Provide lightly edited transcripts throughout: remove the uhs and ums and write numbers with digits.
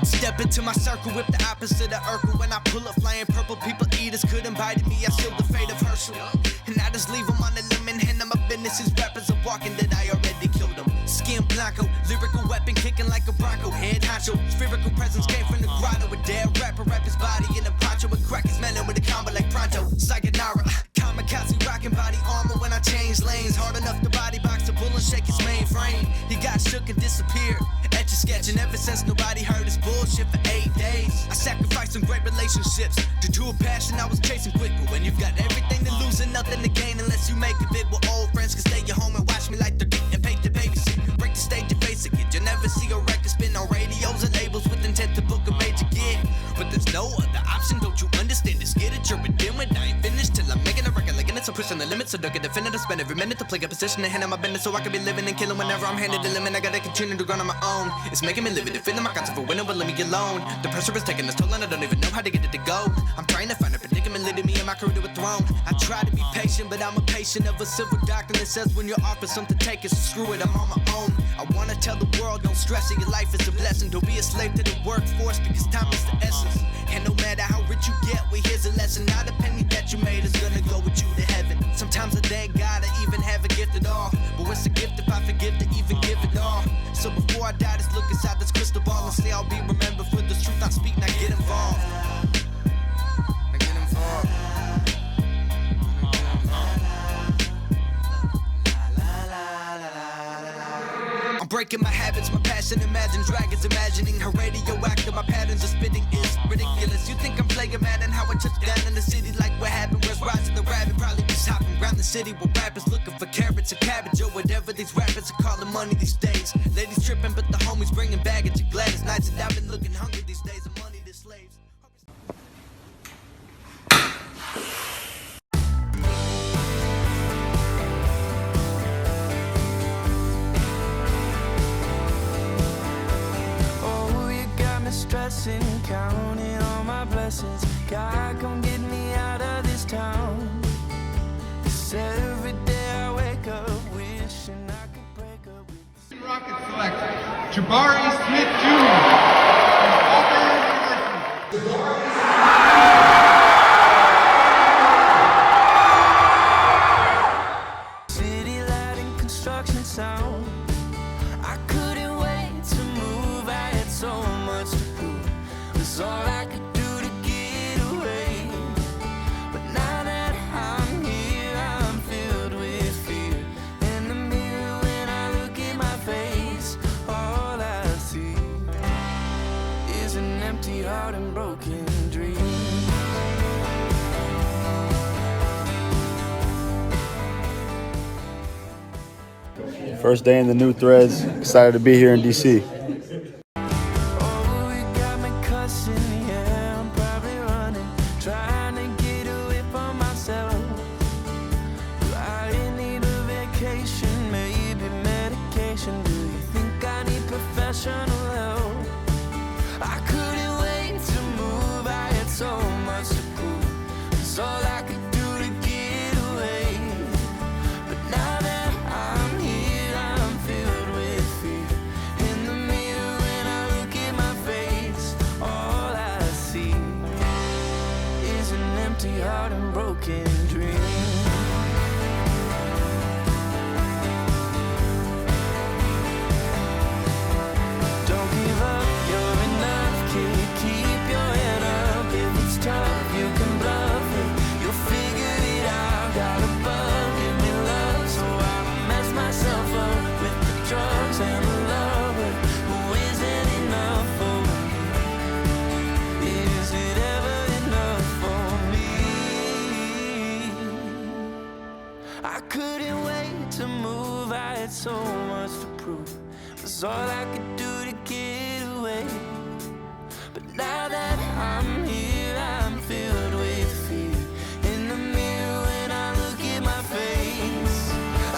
Step into my circle with the opposite of Urkel. When I pull up flying purple, people eaters couldn't bite me. I seal the fate of Herschel, and I just leave them on the limb and hand them a business. His rappers are walking that I already killed them. Skin blanco, lyrical weapon kicking like a bronco. Head honcho, spherical presence came from the grotto. A dead rapper, wrap his body in a poncho and crack his melon with a combo like pronto. Sayonara, Kamikazi rocking body armor when I change lanes. Hard enough to body box a bull and shake his mainframe. He got shook and disappeared. Etch a sketch, and ever since nobody heard his bullshit for 8 days. I sacrificed some great relationships due to a passion I was chasing quick. But when you've got everything to lose and nothing to gain, unless you make it big with old friends can stay at home and watch me like they're getting paid to babysit. Break the stage and face it, kid. You'll never see a record spin on radios and labels with intent to book a major gig. But there's no other option, don't you understand? Just get it, you're a dim when I ain't finished till I'm making a record like it. So pushing the limits, so don't get definitive. Spend every minute to play a position and hand on my business so I can be living and killing whenever I'm handed the limit. I gotta continue to grind on my own. It's making me live it, feeling my concept for winning, but let me alone. The pressure is taking its toll and I don't even know how to get it to go. I'm trying to find a predicament leading me and my career to a throne. I try to be patient, but I'm a patient of a civil doctrine that says when you're offered something, take it, so screw it, I'm on my own. I wanna tell the world, don't stress it, your life is a blessing. Don't be a slave to the workforce because time is the essence. And no matter how rich you get, well here's a lesson. Not a penny that you made is gonna go with you to heaven. Sometimes I thank God I even have a gift at all. But what's a gift if I forgive to even give it all? So before I die, just look inside this crystal ball and say I'll be remembered for the truth I speak. Now get involved. Now get involved. I'm breaking my habits, my passion, imagine dragons imagining her radioactive. My patterns of spitting is ridiculous. You think I'm playing mad and how I touch down in the city like what happened? Where's Rising the Rabbit? Probably just hopping around the city with rappers looking for carrots or cabbage or whatever these rappers are calling money these days. Ladies tripping, but the homies bringing baggage. You're glad it's nights and I've been looking hungry these days of money to slaves. Stressing, counting all my blessings. God, come get me out of this town. 'Cause every day I wake up wishing I could break up with Rocket selector, Jabari Smith Jr. City light and construction sound. I couldn't wait to move. I had so much to prove. It's all I could do to get away. But now that I'm here, I'm filled with fear. In the mirror when I look at my face, all I see is an empty heart and broken dreams. First day in the new threads. Excited to be here in DC. Oh, you got me cussing, yeah, I'm probably running, trying to get away from myself. Do I need a vacation, maybe medication? Do you think I need professional help? I couldn't wait to move, I had so much to prove. It's all I could do to get away. But now that I'm here, I'm filled with fear. In the mirror when I look at my face, all I see is an empty heart and broken dreams. Don't give up, you're enough, kid. Keep your head up. If it's tough, you can bluff it. You'll figure it out. Got a bug, give me love, so I mess myself up with the drugs and the lover who isn't enough for me. Is it ever enough for me? I couldn't wait to move. I had so much to prove. It was all I could do to get away. But now that I'm here, I'm filled with fear. In the mirror when I look at my face,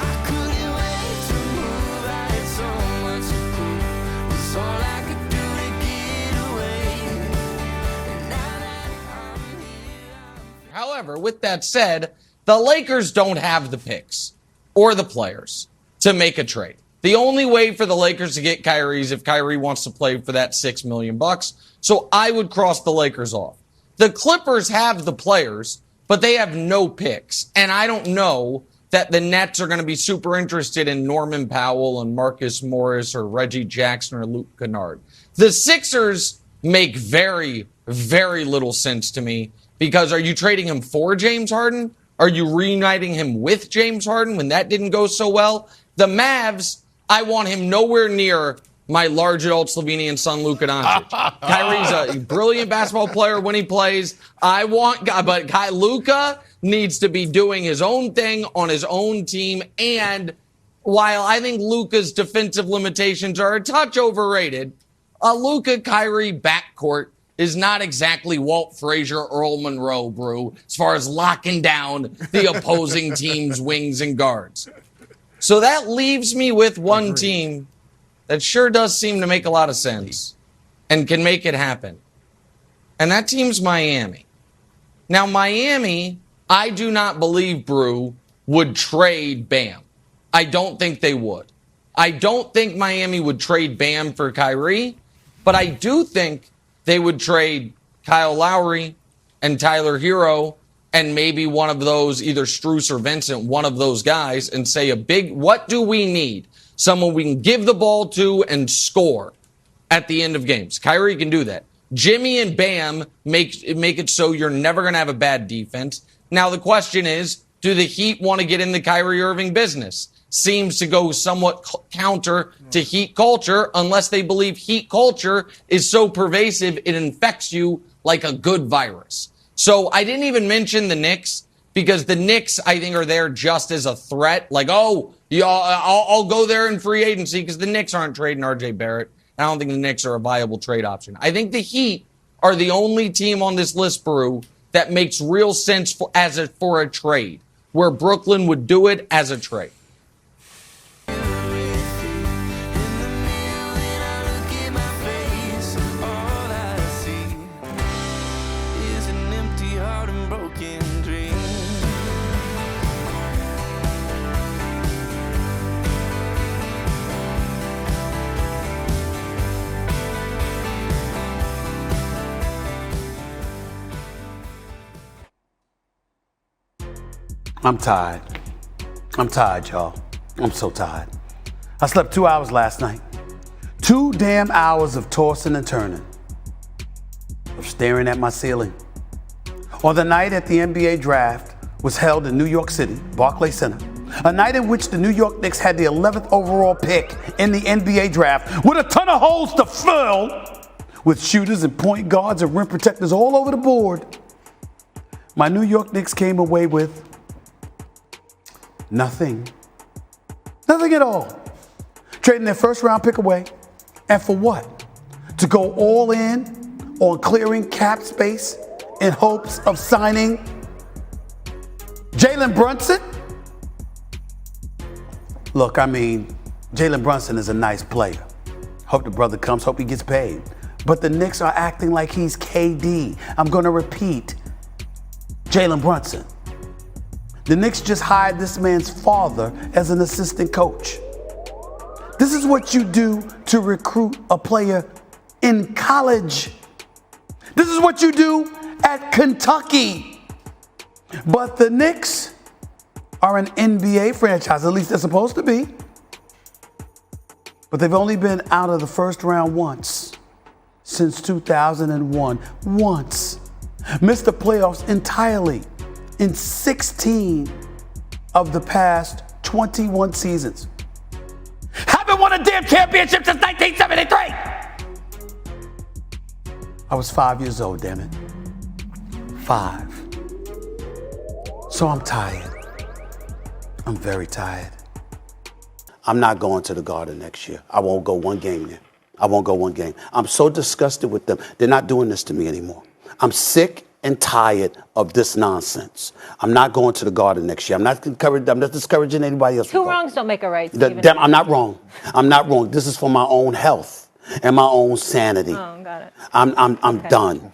I couldn't wait to move. I had so much to prove. It was all I could do to get away. And now that I'm here, However, with that said, the Lakers don't have the picks or the players to make a trade. The only way for the Lakers to get Kyrie is if Kyrie wants to play for that $6 million. So I would cross the Lakers off. The Clippers have the players, but they have no picks. And I don't know that the Nets are going to be super interested in Norman Powell and Marcus Morris or Reggie Jackson or Luke Kennard. The Sixers make very, very little sense to me because are you trading him for James Harden? Are you reuniting him with James Harden when that didn't go so well? The Mavs, I want him nowhere near my large adult Slovenian son, Luka Doncic. Kyrie's a brilliant basketball player when he plays. But Luka needs to be doing his own thing on his own team. And while I think Luka's defensive limitations are a touch overrated, a Luka-Kyrie backcourt is not exactly Walt Frazier, Earl Monroe, Brew, as far as locking down the opposing team's wings and guards. So that leaves me with one team that sure does seem to make a lot of sense and can make it happen. And that team's Miami. Now, Miami, I do not believe, Brew, would trade Bam. I don't think they would. I don't think Miami would trade Bam for Kyrie, but I do think they would trade Kyle Lowry and Tyler Hero and maybe one of those, either Strus or Vincent, one of those guys, and say what do we need? Someone we can give the ball to and score at the end of games. Kyrie can do that. Jimmy and Bam make it so you're never going to have a bad defense. Now the question is, do the Heat want to get in the Kyrie Irving business? Seems to go somewhat counter to Heat culture unless they believe Heat culture is so pervasive it infects you like a good virus. So I didn't even mention the Knicks because the Knicks, I think, are there just as a threat. Like, I'll go there in free agency because the Knicks aren't trading RJ Barrett. I don't think the Knicks are a viable trade option. I think the Heat are the only team on this list, Brew, that makes real sense for a trade, where Brooklyn would do it as a trade. I'm tired. I'm tired, y'all. I'm so tired. I slept 2 hours last night. 2 damn hours of tossing and turning. Of staring at my ceiling. On the night that the NBA draft was held in New York City, Barclays Center, a night in which the New York Knicks had the 11th overall pick in the NBA draft with a ton of holes to fill, with shooters and point guards and rim protectors all over the board, my New York Knicks came away with nothing. Nothing at all. Trading their first round pick away. And for what? To go all in on clearing cap space in hopes of signing Jalen Brunson? Look, I mean, Jalen Brunson is a nice player. Hope the brother comes, hope he gets paid. But the Knicks are acting like he's KD. I'm going to repeat, Jalen Brunson. The Knicks just hired this man's father as an assistant coach. This is what you do to recruit a player in college. This is what you do at Kentucky. But the Knicks are an NBA franchise, at least they're supposed to be. But they've only been out of the first round once since 2001. Once. Missed the playoffs entirely in 16 of the past 21 seasons. Haven't won a damn championship since 1973! I was 5 years old, damn it. 5. So I'm tired. I'm very tired. I'm not going to the Garden next year. I won't go one game there. I won't go one game. I'm so disgusted with them. They're not doing this to me anymore. I'm sick and tired of this nonsense. I'm not going to the Garden next year. I'm not discouraging anybody else. Two wrongs don't make a right, Stephen. I'm not wrong. I'm not wrong. This is for my own health and my own sanity. Oh, got it. I'm done.